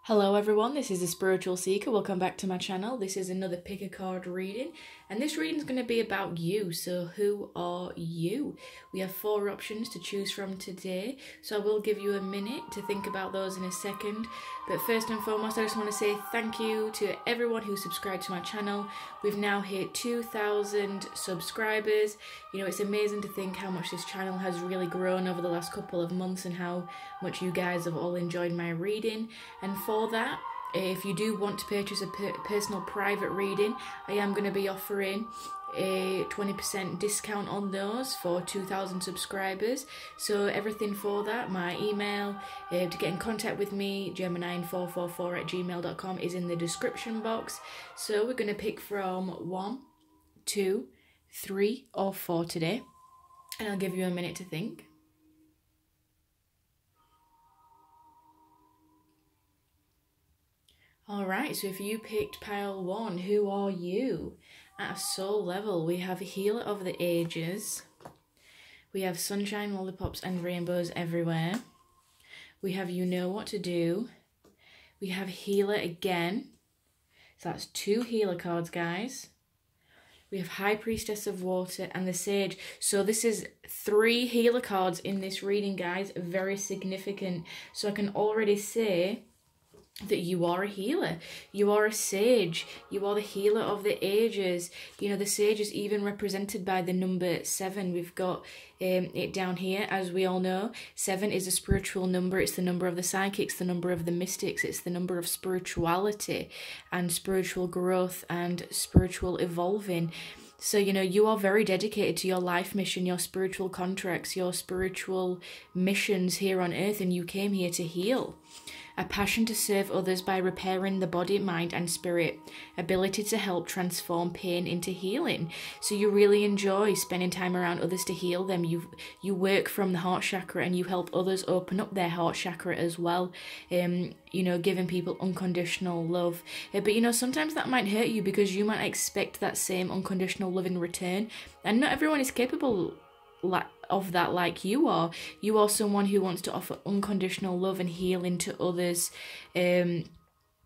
Hello everyone, this is the Spiritual Seeker. Welcome back to my channel. This is another pick a card reading, and this reading is going to be about you. So who are you? We have 4 options to choose from today, so I will give you a minute to think about those in a second. But first and foremost, I just want to say thank you to everyone who subscribed to my channel. We've now hit 2,000 subscribers. You know, it's amazing to think how much this channel has really grown over the last couple of months and how much you guys have all enjoyed my reading. And for that, if you do want to purchase a personal private reading, I am going to be offering a 20% discount on those for 2,000 subscribers. So everything for that, my email to get in contact with me, gemini444@gmail.com, is in the description box. So we're going to pick from 1, 2, 3 or 4 today, and I'll give you a minute to think. Alright, so if you picked pile 1, who are you? At a soul level, we have Healer of the Ages. We have Sunshine, Lollipops and Rainbows Everywhere. We have You Know What to Do. We have Healer again. So that's 2 healer cards, guys. We have High Priestess of Water and the Sage. So this is 3 healer cards in this reading, guys. Very significant. So I can already say that you are a healer, you are a sage, you are the healer of the ages. You know, the sage is even represented by the number 7. We've got it down here, as we all know. 7 is a spiritual number. It's the number of the psychics, the number of the mystics. It's the number of spirituality and spiritual growth and spiritual evolving. So, you know, you are very dedicated to your life mission, your spiritual contracts, your spiritual missions here on earth, and you came here to heal. A passion to serve others by repairing the body, mind and spirit. Ability to help transform pain into healing. So you really enjoy spending time around others to heal them. You work from the heart chakra and you help others open up their heart chakra as well. You know, giving people unconditional love. But you know, sometimes that might hurt you because you might expect that same unconditional love in return. And not everyone is capable of that like you are. You are someone who wants to offer unconditional love and healing to others. You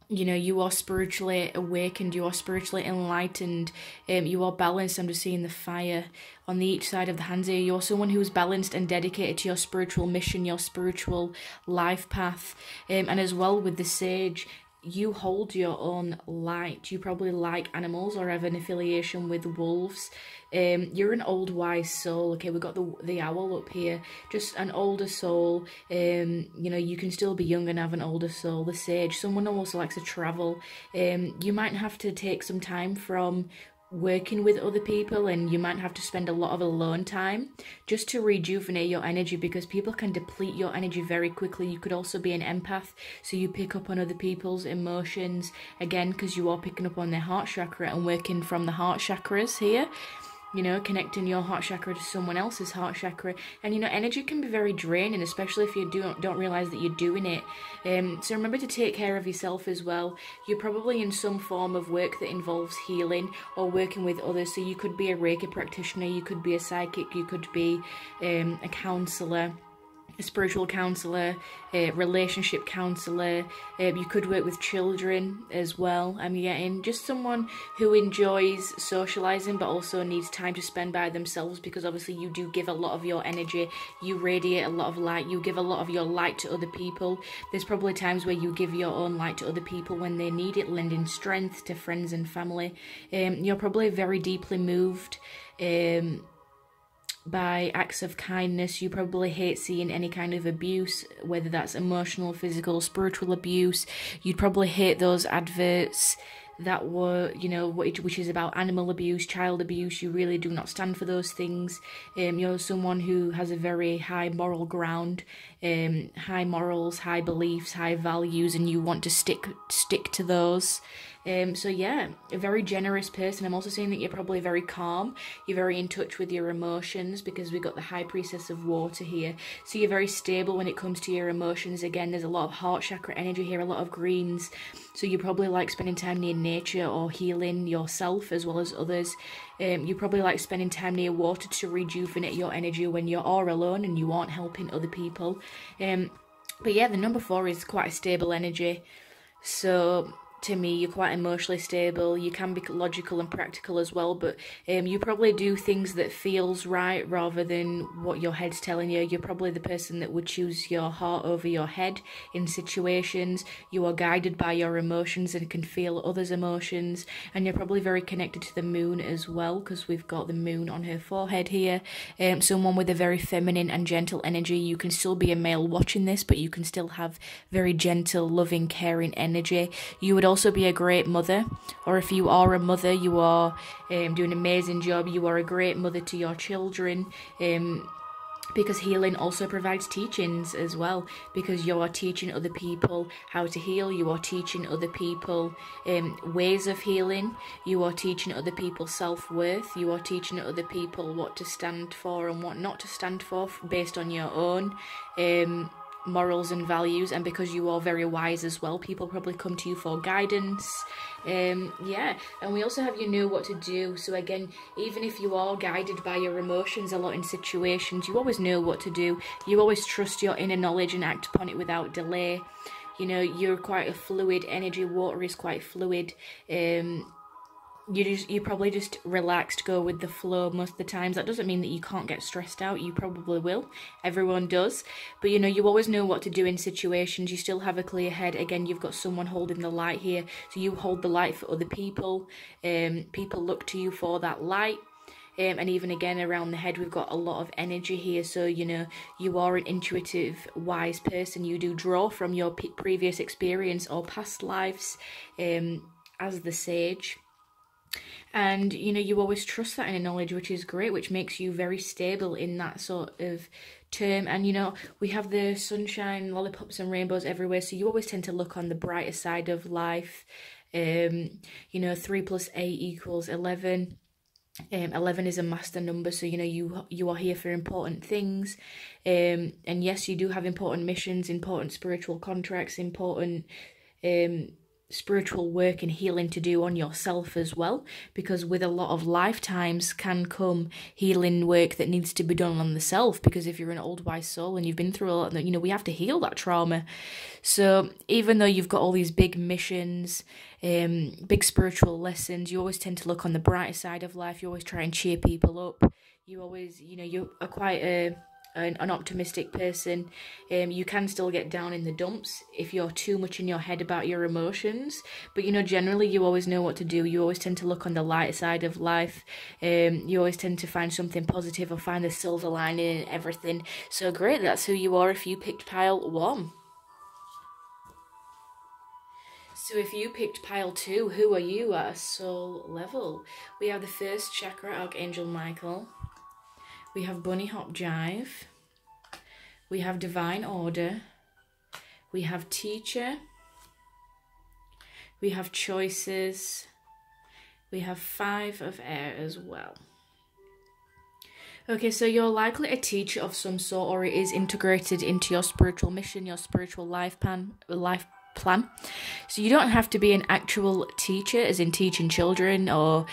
know, you are spiritually awakened, you are spiritually enlightened, you are balanced. I'm just seeing the fire on each side of the hands here. You're someone who's balanced and dedicated to your spiritual mission, your spiritual life path. And as well with the sage, you hold your own light. You probably like animals or have an affiliation with wolves. You're an old wise soul. Okay, we've got the owl up here, just an older soul. You know, you can still be young and have an older soul. The sage, someone who also likes to travel. You might have to take some time from working with other people, and you might have to spend a lot of alone time just to rejuvenate your energy, because people can deplete your energy very quickly. You could also be an empath, so you pick up on other people's emotions, again, because you are picking up on their heart chakra and working from the heart chakras here. You know, connecting your heart chakra to someone else's heart chakra. And, you know, energy can be very draining, especially if you don't realise that you're doing it. So remember to take care of yourself as well. You're probably in some form of work that involves healing or working with others. So you could be a Reiki practitioner, you could be a psychic, you could be a counsellor, a spiritual counsellor, a relationship counsellor. You could work with children as well. I'm getting just someone who enjoys socialising but also needs time to spend by themselves, because obviously you do give a lot of your energy, you radiate a lot of light, you give a lot of your light to other people. There's probably times where you give your own light to other people when they need it, lending strength to friends and family. You're probably very deeply moved by acts of kindness. You probably hate seeing any kind of abuse, whether that's emotional, physical, spiritual abuse. You'd probably hate those adverts that were, you know, which is about animal abuse, child abuse. You really do not stand for those things. You're someone who has a very high moral ground, high morals, high beliefs, high values, and you want to stick to those. So yeah, a very generous person. I'm also saying that you're probably very calm. You're very in touch with your emotions, because we've got the High Priestess of Water here. So you're very stable when it comes to your emotions. Again, there's a lot of heart chakra energy here, a lot of greens. So you probably like spending time near nature or healing yourself as well as others. You probably like spending time near water to rejuvenate your energy when you're all alone and you aren't helping other people. But yeah, the number 4 is quite a stable energy. So to me, you're quite emotionally stable. You can be logical and practical as well, but you probably do things that feels right rather than what your head's telling you. You're probably the person that would choose your heart over your head in situations. You are guided by your emotions and can feel others' emotions, and you're probably very connected to the moon as well, because we've got the moon on her forehead here. Someone with a very feminine and gentle energy. You can still be a male watching this, but you can still have very gentle, loving, caring energy. You would also be a great mother, or if you are a mother, you are doing an amazing job. You are a great mother to your children, because healing also provides teachings as well, because you are teaching other people how to heal. You are teaching other people ways of healing. You are teaching other people self-worth. You are teaching other people what to stand for and what not to stand for based on your own morals and values. And because you are very wise as well, people probably come to you for guidance. Yeah, and we also have you know what to do. So again, even if you are guided by your emotions a lot in situations, you always know what to do. You always trust your inner knowledge and act upon it without delay. You know, you're quite a fluid energy. Water is quite fluid. You probably just relaxed, go with the flow most of the times. That doesn't mean that you can't get stressed out. You probably will. Everyone does. But, you know, you always know what to do in situations. You still have a clear head. Again, you've got someone holding the light here. So you hold the light for other people. People look to you for that light. And even again, around the head, we've got a lot of energy here. So, you know, you are an intuitive, wise person. You do draw from your previous experience or past lives as the sage. And, you know, you always trust that inner knowledge, which is great, which makes you very stable in that sort of term. And, you know, we have the sunshine, lollipops and rainbows everywhere. So you always tend to look on the brighter side of life. You know, 3 + 8 = 11. 11 is a master number. So, you know, you are here for important things. And yes, you do have important missions, important spiritual contracts, important spiritual work and healing to do on yourself as well, because with a lot of lifetimes can come healing work that needs to be done on the self, because if you're an old wise soul and you've been through a lot, you know, we have to heal that trauma. So even though you've got all these big missions, big spiritual lessons, you always tend to look on the brighter side of life. You always try and cheer people up. You always, you know, you are quite an optimistic person. You can still get down in the dumps if you're too much in your head about your emotions, but you know, generally you always know what to do. You always tend to look on the light side of life. You always tend to find something positive or find the silver lining in everything. So great, that's who you are if you picked pile 1. So if you picked pile 2, who are you at a soul level? We have the first chakra, Archangel Michael. We have Bunny Hop Jive. We have Divine Order. We have Teacher. We have Choices. We have 5 of Air as well. Okay, so you're likely a teacher of some sort, or it is integrated into your spiritual mission, your spiritual life plan. So you don't have to be an actual teacher, as in teaching children, or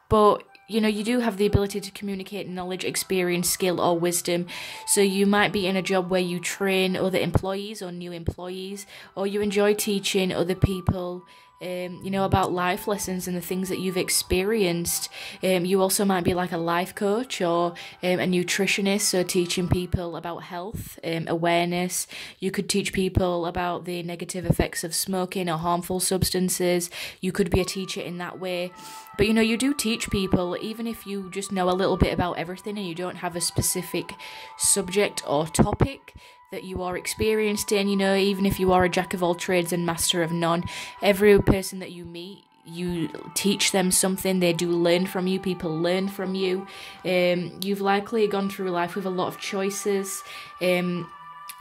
but you know, you do have the ability to communicate knowledge, experience, skill, or wisdom. So you might be in a job where you train other employees or new employees, or you enjoy teaching other people, you know, about life lessons and the things that you've experienced. You also might be like a life coach or a nutritionist, so teaching people about health, awareness. You could teach people about the negative effects of smoking or harmful substances. You could be a teacher in that way. But, you know, you do teach people, even if you just know a little bit about everything and you don't have a specific subject or topic that you are experienced in. You know, even if you are a jack of all trades and master of none, every person that you meet, you teach them something. They do learn from you. People learn from you. You've likely gone through life with a lot of choices,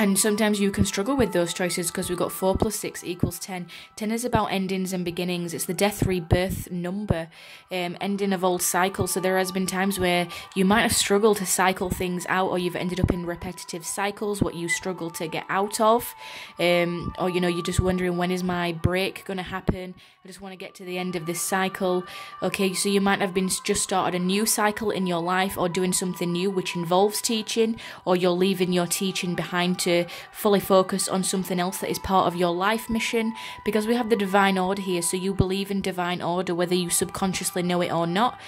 and sometimes you can struggle with those choices, because we've got 4 + 6 = 10. 10 is about endings and beginnings. It's the death rebirth number, ending of old cycles. So there has been times where you might have struggled to cycle things out, or you've ended up in repetitive cycles, what you struggle to get out of. Or, you know, you're just wondering, when is my break going to happen? I just want to get to the end of this cycle. Okay, so you might have been just started a new cycle in your life, or doing something new which involves teaching, or you're leaving your teaching behind to to fully focus on something else that is part of your life mission, because we have the divine order here. So you believe in divine order, whether you subconsciously know it or not.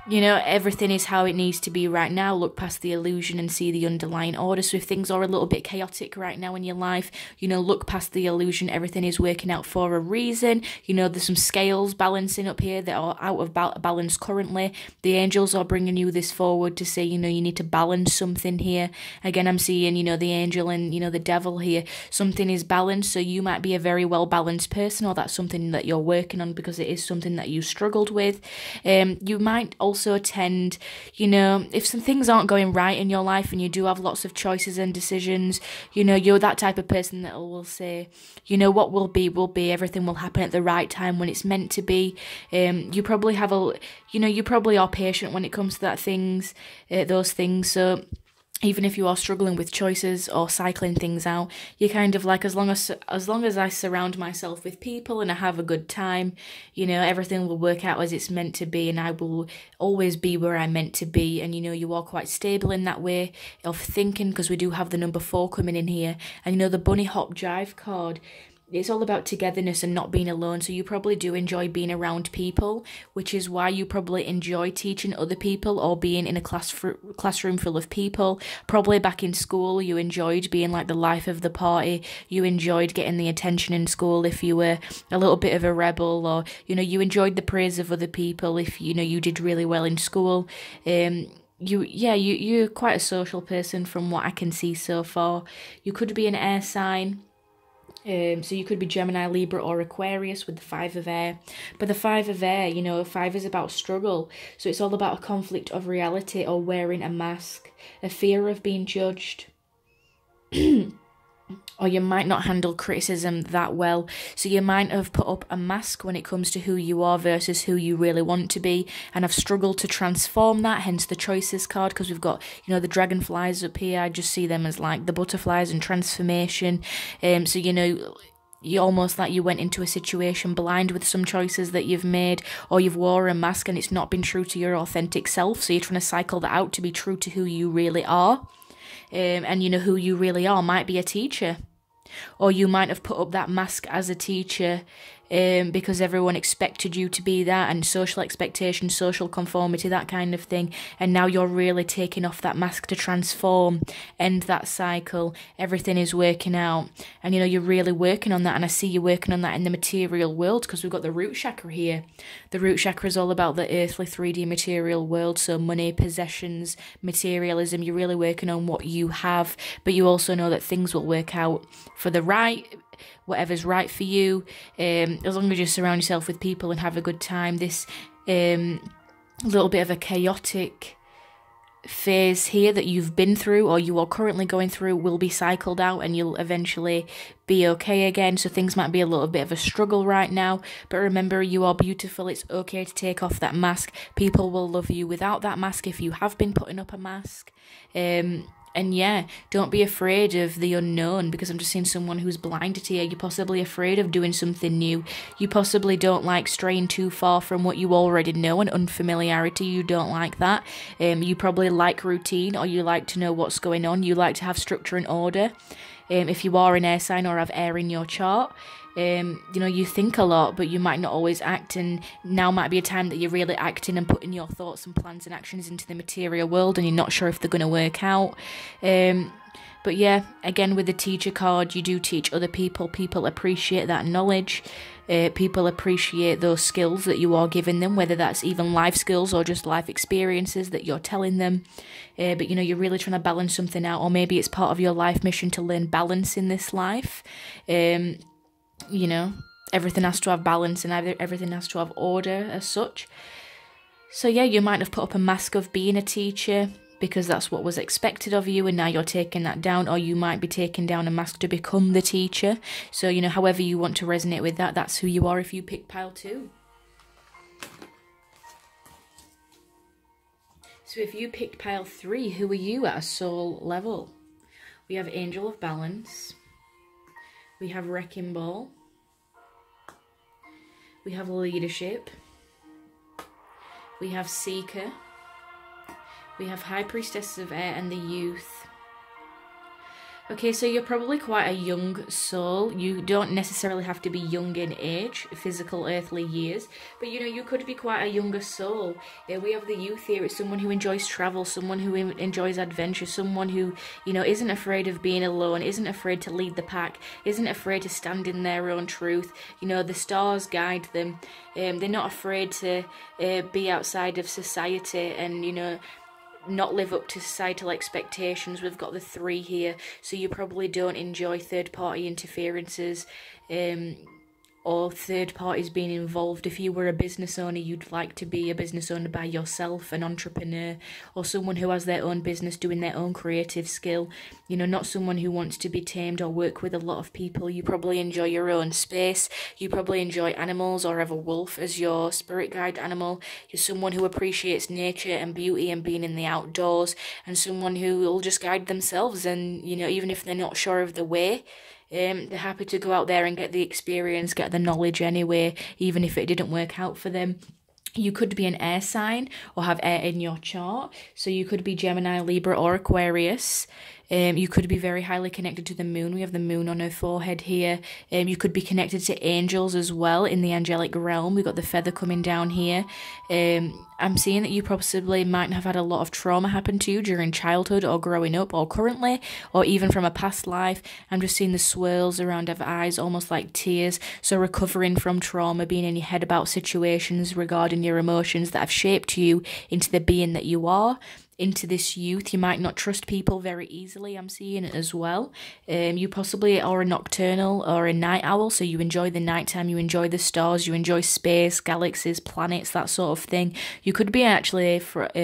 You know, everything is how it needs to be right now. Look past the illusion and see the underlying order. So if things are a little bit chaotic right now in your life, you know, look past the illusion. Everything is working out for a reason. You know, there's some scales balancing up here that are out of balance currently. The angels are bringing you this forward to say, you know, you need to balance something here. Again, I'm seeing, you know, the angel and, you know, the devil here. Something is balanced. So you might be a very well-balanced person, or that's something that you're working on because it is something that you struggled with. You might also tend, you know, if some things aren't going right in your life and you do have lots of choices and decisions, you know, you're that type of person that will say, you know, what will be, everything will happen at the right time when it's meant to be. You probably have you probably are patient when it comes to those things. So even if you are struggling with choices or cycling things out, you're kind of like, as long as I surround myself with people and I have a good time, you know, everything will work out as it's meant to be, and I will always be where I'm meant to be. And, you know, you are quite stable in that way of thinking, because we do have the number 4 coming in here. And, you know, the bunny hop jive card, it's all about togetherness and not being alone. So you probably do enjoy being around people, which is why you probably enjoy teaching other people or being in a classroom full of people. Probably back in school, you enjoyed being like the life of the party. You enjoyed getting the attention in school if you were a little bit of a rebel, or, you know, you enjoyed the praise of other people if, you know, you did really well in school. You're quite a social person from what I can see so far. You could be an air sign. So you could be Gemini, Libra, or Aquarius with the 5 of air. But the 5 of air, you know, 5 is about struggle. So it's all about a conflict of reality, or wearing a mask, a fear of being judged. Or you might not handle criticism that well. So you might have put up a mask when it comes to who you are versus who you really want to be, and have struggled to transform that, hence the choices card, because we've got, you know, the dragonflies up here. I just see them as like the butterflies and transformation. So, you know, you almost like you went into a situation blind with some choices that you've made, or you've wore a mask and it's not been true to your authentic self. So you're trying to cycle that out to be true to who you really are. And, you know, who you really are might be a teacher. Or you might have put up that mask as a teacher because everyone expected you to be that, and social expectation, social conformity, that kind of thing. And now you're really taking off that mask to transform, end that cycle. Everything is working out. And, you know, you're really working on that. And I see you working on that in the material world, because we've got the root chakra here. The root chakra is all about the earthly 3D material world. So money, possessions, materialism. You're really working on what you have. But you also know that things will work out for the whatever's right for you, as long as you surround yourself with people and have a good time. This little bit of a chaotic phase here that you've been through, or you are currently going through, will be cycled out, and you'll eventually be okay again. So things might be a little bit of a struggle right now, but remember, you are beautiful. It's okay to take off that mask. People will love you without that mask if you have been putting up a mask. And yeah, don't be afraid of the unknown, because I'm just seeing someone who's blinded here. You're possibly afraid of doing something new. You possibly don't like straying too far from what you already know, and unfamiliarity. You don't like that. You probably like routine, or you like to know what's going on. You like to have structure and order. If you are an air sign or have air in your chart, you know, you think a lot, but you might not always act, and now might be a time that you're really acting and putting your thoughts and plans and actions into the material world, and you're not sure if they're going to work out. But yeah, again, with the teacher card, you do teach other people. People appreciate that knowledge. People appreciate those skills that you are giving them, whether that's even life skills or just life experiences that you're telling them. But, you know, you're really trying to balance something out, or maybe it's part of your life mission to learn balance in this life. You know, everything has to have balance, and everything has to have order as such. So yeah, you might have put up a mask of being a teacher because that's what was expected of you, and now you're taking that down. Or you might be taking down a mask to become the teacher. So, you know, however you want to resonate with that, that's who you are if you pick pile 2. So if you picked pile 3, who are you at a soul level? We have Angel of Balance. We have Wrecking Ball. We have Leadership. We have Seeker. We have High Priestess of Air and the Youth. Okay, so you're probably quite a young soul. You don't necessarily have to be young in age, physical, earthly years, but you know, you could be quite a younger soul. We have the youth here. It's someone who enjoys travel, someone who enjoys adventure, someone who, you know, isn't afraid of being alone, isn't afraid to lead the pack, isn't afraid to stand in their own truth. You know, the stars guide them. They're not afraid to be outside of society and, you know, not live up to societal expectations. We've got the 3 here, so you probably don't enjoy third-party interferences or third parties being involved. If you were a business owner, you'd like to be a business owner by yourself, an entrepreneur, or someone who has their own business doing their own creative skill. You know, not someone who wants to be tamed or work with a lot of people. You probably enjoy your own space. You probably enjoy animals or have a wolf as your spirit guide animal. You're someone who appreciates nature and beauty and being in the outdoors, and someone who will just guide themselves, and, you know, even if they're not sure of the way, they're happy to go out there and get the experience, get the knowledge anyway, even if it didn't work out for them. You could be an air sign or have air in your chart. So you could be Gemini, Libra or Aquarius. You could be very highly connected to the moon. We have the moon on her forehead here. You could be connected to angels as well in the angelic realm. We've got the feather coming down here. I'm seeing that you possibly might have had a lot of trauma happen to you during childhood or growing up or currently or even from a past life. I'm just seeing the swirls around her eyes, almost like tears. So recovering from trauma, being in your head about situations regarding your emotions that have shaped you into the being that you are. Into this youth, you might not trust people very easily. I'm seeing it as well. You possibly are a nocturnal or a night owl, so you enjoy the nighttime, you enjoy the stars, you enjoy space, galaxies, planets, that sort of thing. You could be actually from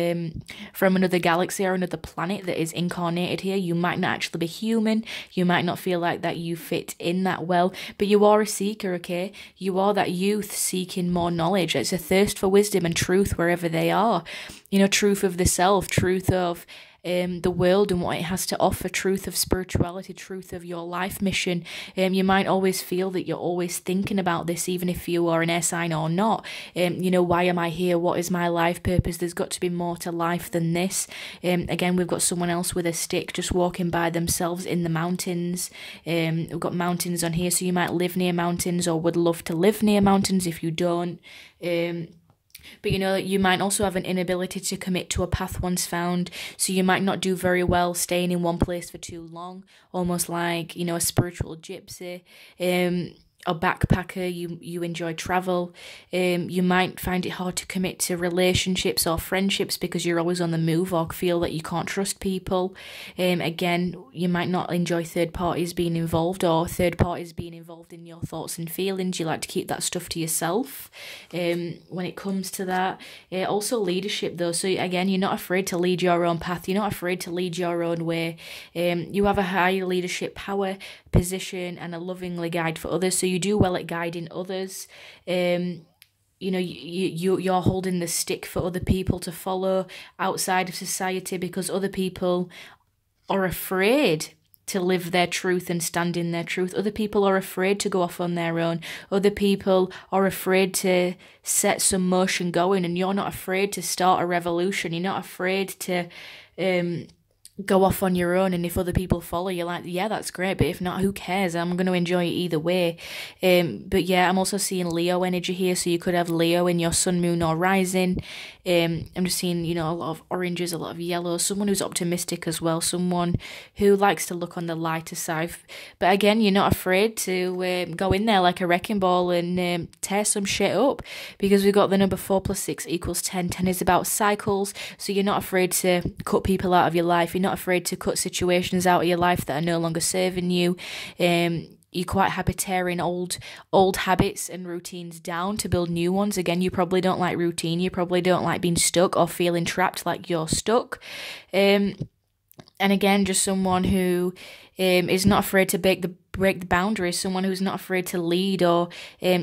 another galaxy or another planet that is incarnated here. You might not actually be human. You might not feel like that you fit in that well, but you are a seeker, okay? You are that youth seeking more knowledge. It's a thirst for wisdom and truth wherever they are. You know, truth of the self, truth of the world and what it has to offer, truth of spirituality, truth of your life mission. You might always feel that you're always thinking about this, even if you are an air sign or not. You know, why am I here? What is my life purpose? There's got to be more to life than this. Again, we've got someone else with a stick just walking by themselves in the mountains. We've got mountains on here, so you might live near mountains or would love to live near mountains if you don't. But you know, you might also have an inability to commit to a path once found, so you might not do very well staying in one place for too long, almost like, you know, a spiritual gypsy. A backpacker, you enjoy travel. You might find it hard to commit to relationships or friendships because you're always on the move or feel that you can't trust people. Again, you might not enjoy third parties being involved or third parties being involved in your thoughts and feelings. You like to keep that stuff to yourself when it comes to that. Also leadership though, so again, you're not afraid to lead your own path. You're not afraid to lead your own way. You have a high leadership power, position and a lovingly guide for others, so you do well at guiding others. You know, you're holding the stick for other people to follow outside of society because other people are afraid to live their truth and stand in their truth. Other people are afraid to go off on their own. Other people are afraid to set some motion going, and you're not afraid to start a revolution. You're not afraid to go off on your own, and if other people follow, you're like, yeah, that's great, but if not, who cares? I'm going to enjoy it either way. But yeah, I'm also seeing Leo energy here, so you could have Leo in your sun, moon or rising. I'm just seeing, you know, a lot of oranges, a lot of yellows, someone who's optimistic as well, someone who likes to look on the lighter side. But again, you're not afraid to go in there like a wrecking ball and tear some shit up, because we've got the number 4 + 6 = 10. 10 is about cycles, so you're not afraid to cut people out of your life. You're not afraid to cut situations out of your life that are no longer serving you. You're quite happy tearing old habits and routines down to build new ones. Again, you probably don't like routine. You probably don't like being stuck or feeling trapped like you're stuck. And again, just someone who is not afraid to break the boundaries, someone who's not afraid to lead or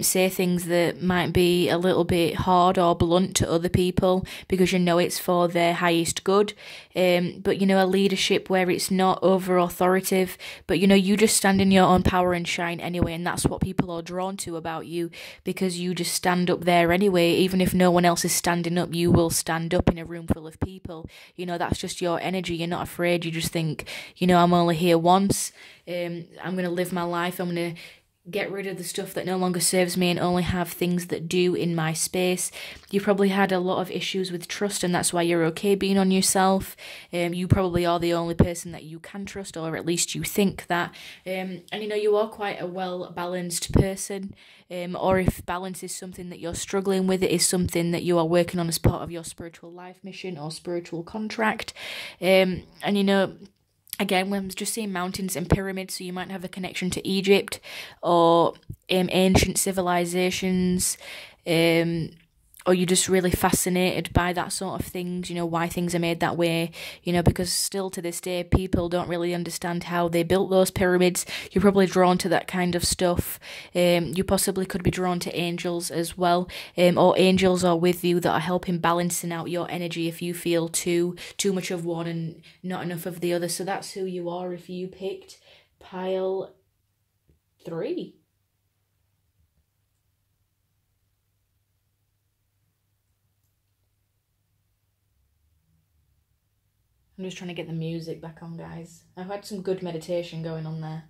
say things that might be a little bit hard or blunt to other people because you know it's for their highest good. But, you know, a leadership where it's not over authoritative, but, you know, you just stand in your own power and shine anyway, and that's what people are drawn to about you, because you just stand up there anyway. Even if no one else is standing up, you will stand up in a room full of people. You know, that's just your energy. You're not afraid. You just think, you know, I'm only here once. I'm going to live my life. I'm going to get rid of the stuff that no longer serves me and only have things that do in my space. You probably had a lot of issues with trust, and that's why you're okay being on yourself. You probably are the only person that you can trust, or at least you think that. And you know, you are quite a well-balanced person. Or if balance is something that you're struggling with, it is something that you are working on as part of your spiritual life mission or spiritual contract. And you know, again, when I'm just seeing mountains and pyramids, so you might have a connection to Egypt or ancient civilizations, or you're just really fascinated by that sort of things, you know, why things are made that way, you know, because still to this day, people don't really understand how they built those pyramids. You're probably drawn to that kind of stuff. You possibly could be drawn to angels as well, or angels are with you that are helping balancing out your energy if you feel too much of one and not enough of the other. So that's who you are if you picked pile 3. I'm just trying to get the music back on, guys. I've had some good meditation going on there.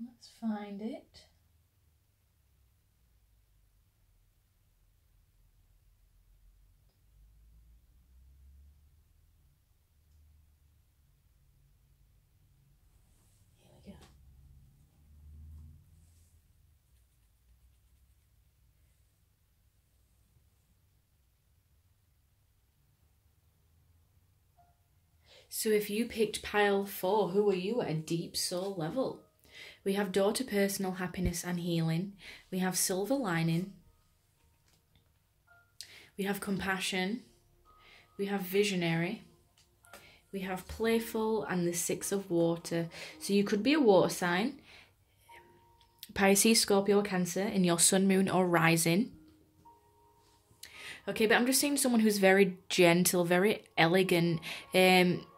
Let's find it. So if you picked pile 4, who are you at a deep soul level? We have door to personal happiness and healing. We have silver lining. We have compassion. We have visionary. We have playful and the 6 of water. So you could be a water sign. Pisces, Scorpio, Cancer in your sun, moon or rising. Okay, but I'm just seeing someone who's very gentle, very elegant,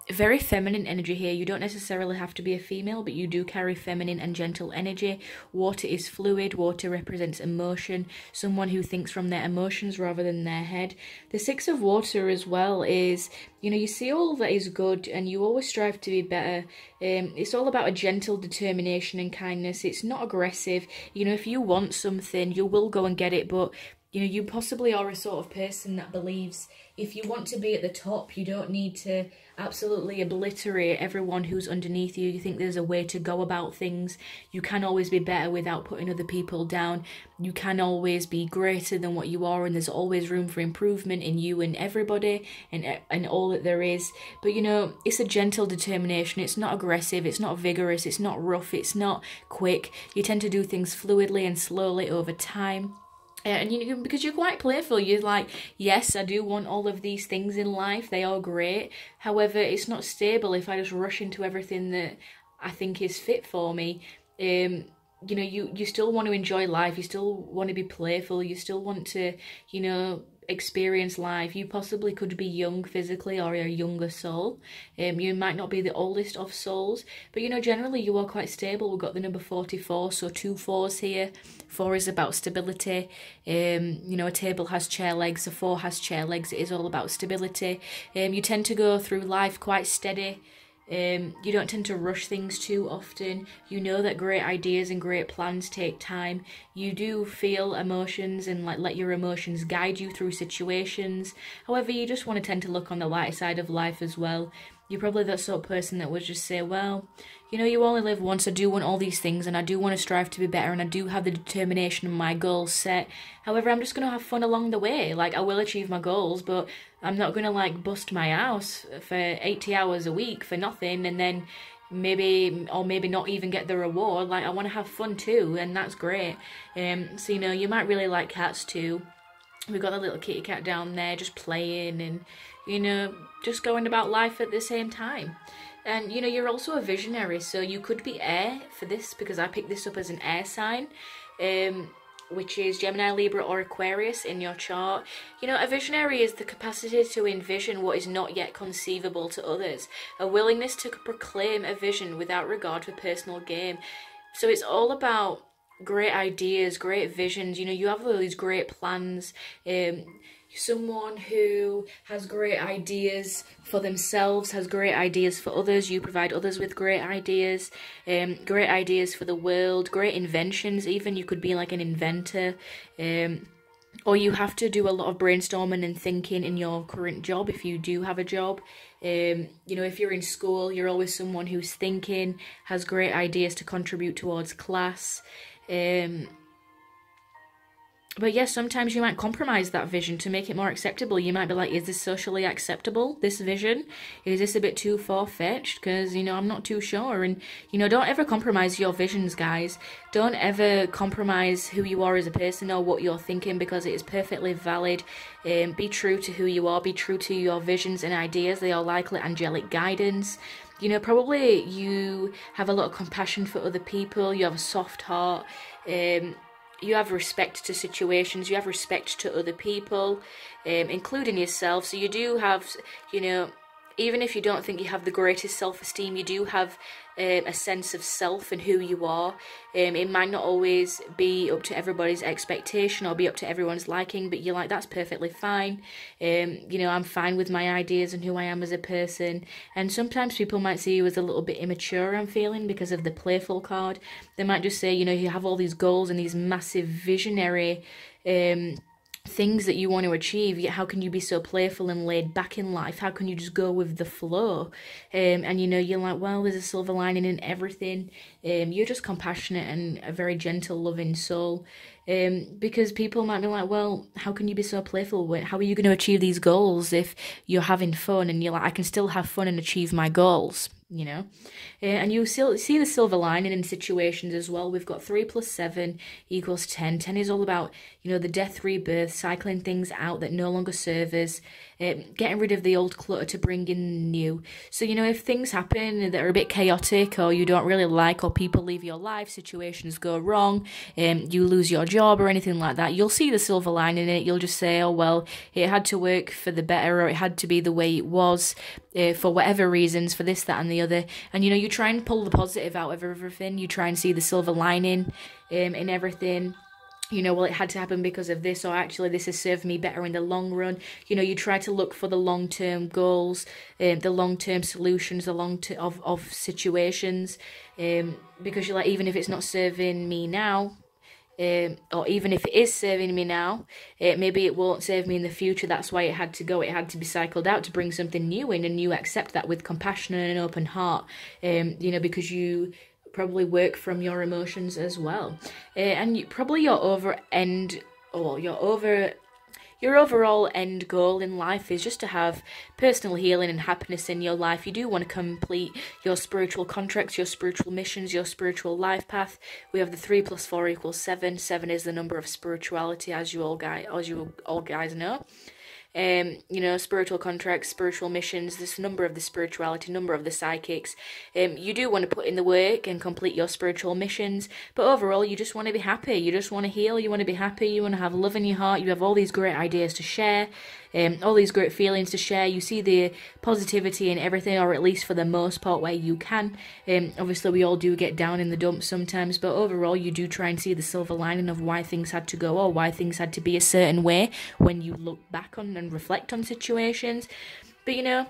very feminine energy here. You don't necessarily have to be a female, but you do carry feminine and gentle energy. Water is fluid. Water represents emotion. Someone who thinks from their emotions rather than their head. The 6 of water as well is, you know, you see all that is good and you always strive to be better. It's all about a gentle determination and kindness. It's not aggressive. You know, if you want something, you will go and get it, but you know, you possibly are a sort of person that believes if you want to be at the top, you don't need to absolutely obliterate everyone who's underneath you. You think there's a way to go about things. You can always be better without putting other people down. You can always be greater than what you are, and there's always room for improvement in you and everybody and all that there is. But, you know, it's a gentle determination. It's not aggressive. It's not vigorous. It's not rough. It's not quick. You tend to do things fluidly and slowly over time. And you know, because you're quite playful, you're like, yes, I do want all of these things in life. They are great. However, it's not stable if I just rush into everything that I think is fit for me. You know, you still want to enjoy life. You still want to be playful. You still want to, you know, experience life. You possibly could be young physically or a younger soul. You might not be the oldest of souls, but you know, generally you are quite stable. We've got the number 44, so 2 4s here. 4 is about stability. You know, a table has chair legs, a 4 has chair legs. It is all about stability. You tend to go through life quite steady. You don't tend to rush things too often. You know that great ideas and great plans take time. You do feel emotions and let your emotions guide you through situations. However, you just want to tend to look on the light side of life as well. You're probably that sort of person that would just say, well, you know, you only live once. I do want all these things and I do want to strive to be better and I do have the determination and my goals set. However, I'm just going to have fun along the way. Like, I will achieve my goals, but I'm not going to, like, bust my ass for 80 hours a week for nothing and then maybe not even get the reward. Like, I want to have fun too, and that's great. So, you know, you might really like cats too. We've got the little kitty cat down there just playing and, you know, just going about life at the same time. And, you know, you're also a visionary, so you could be air for this, because I picked this up as an air sign, which is Gemini, Libra or Aquarius in your chart. You know, a visionary is the capacity to envision what is not yet conceivable to others, a willingness to proclaim a vision without regard for personal gain. So it's all about great ideas, great visions. You know, you have all these great plans. Someone who has great ideas for themselves, has great ideas for others. You provide others with great ideas for the world, great inventions even. You could be like an inventor. Or you have to do a lot of brainstorming and thinking in your current job, if you do have a job. You know, if you're in school, you're always someone who's thinking, has great ideas to contribute towards class. But yes, sometimes you might compromise that vision to make it more acceptable. You might be like, is this socially acceptable, this vision? Is this a bit too far-fetched? Because, you know, I'm not too sure. And, you know, don't ever compromise your visions, guys. Don't ever compromise who you are as a person or what you're thinking, because it is perfectly valid. Be true to who you are. Be true to your visions and ideas. They are likely angelic guidance. You know, probably you have a lot of compassion for other people. You have a soft heart. You have respect to situations, you have respect to other people, including yourself. So you do have, you know, even if you don't think you have the greatest self-esteem, you do have a sense of self and who you are. It might not always be up to everybody's expectation or be up to everyone's liking, but you're like, that's perfectly fine. You know, I'm fine with my ideas and who I am as a person. And sometimes people might see you as a little bit immature, I'm feeling, because of the playful card. They might just say, you know, you have all these goals and these massive visionary things that you want to achieve, yet how can you be so playful and laid back in life? How can you just go with the flow? And you know, you're like, well, there's a silver lining in everything. You're just compassionate and a very gentle, loving soul. Because people might be like, well, how can you be so playful? How are you going to achieve these goals if you're having fun? And you're like, I can still have fun and achieve my goals, you know? And you still see the silver lining in situations as well. We've got 3 + 7 = 10. 10 is all about, you know, the death, rebirth, cycling things out that no longer serve us, getting rid of the old clutter to bring in new. So, you know, if things happen that are a bit chaotic or you don't really like, or people leave your life, situations go wrong, you lose your job or anything like that, you'll see the silver lining in it. You'll just say, oh, well, it had to work for the better, or it had to be the way it was for whatever reasons, for this, that and the other. And, you know, you try and pull the positive out of everything. You try and see the silver lining in everything. You know, well, it had to happen because of this, or actually this has served me better in the long run. You know, you try to look for the long-term goals, the long-term solutions, the long-term of situations, because you're like, even if it's not serving me now, or even if it is serving me now, maybe it won't serve me in the future. That's why it had to go. It had to be cycled out to bring something new in, and you accept that with compassion and an open heart, you know, because you probably work from your emotions as well. And your overall end goal in life is just to have personal healing and happiness in your life. You do want to complete your spiritual contracts, your spiritual missions, your spiritual life path. We have the 3 + 4 = 7. 7 is the number of spirituality, as you all guys know. You know, spiritual contracts, spiritual missions, this number of the spirituality, number of the psychics. You do want to put in the work and complete your spiritual missions, but overall you just want to be happy, you just want to heal, you want to be happy, you want to have love in your heart, you have all these great ideas to share, all these great feelings to share. You see the positivity in everything, or at least for the most part where you can. Obviously we all do get down in the dumps sometimes, but overall you do try and see the silver lining of why things had to go, or why things had to be a certain way when you look back on and reflect on situations. But you know,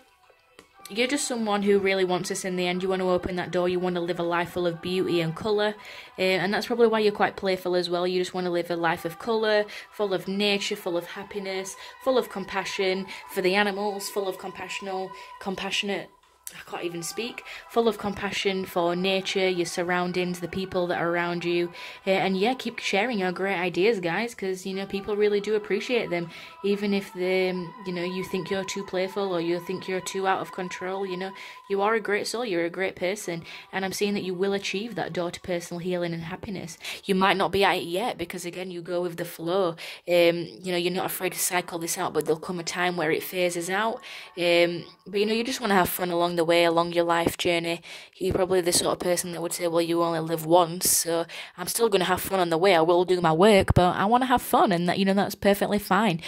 you're just someone who really wants this in the end. You want to open that door, you want to live a life full of beauty and colour, and that's probably why you're quite playful as well. You just want to live a life of colour, full of nature, full of happiness, full of compassion for the animals, full of compassionate I can't even speak, full of compassion for nature, your surroundings, the people that are around you, and yeah, keep sharing your great ideas, guys, because, you know, people really do appreciate them, even if they, you know, you think you're too playful or you think you're too out of control. You know, you are a great soul, you're a great person, and I'm seeing that you will achieve that door to personal healing and happiness. You might not be at it yet, because again, you go with the flow. You know, you're not afraid to cycle this out, but there'll come a time where it phases out. But you know, you just want to have fun along the way, along your life journey. You're probably the sort of person that would say, well, you only live once, so I'm still going to have fun on the way. I will do my work, but I want to have fun, and that, you know, that's perfectly fine.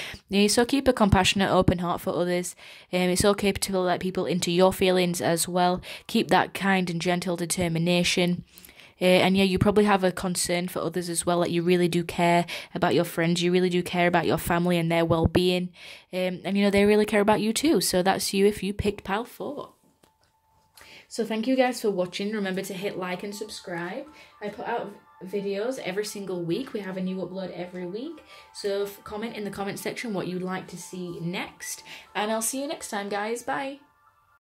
So keep a compassionate, open heart for others. It's okay to let people into your feelings as well. Keep that kind and gentle determination. And yeah, you probably have a concern for others as well, like you really do care about your friends, you really do care about your family and their well-being, and you know, they really care about you too. So that's you if you picked pile 4. So thank you guys for watching. Remember to hit like and subscribe. I put out videos every single week. We have a new upload every week. So comment in the comment section what you'd like to see next, and I'll see you next time, guys. Bye.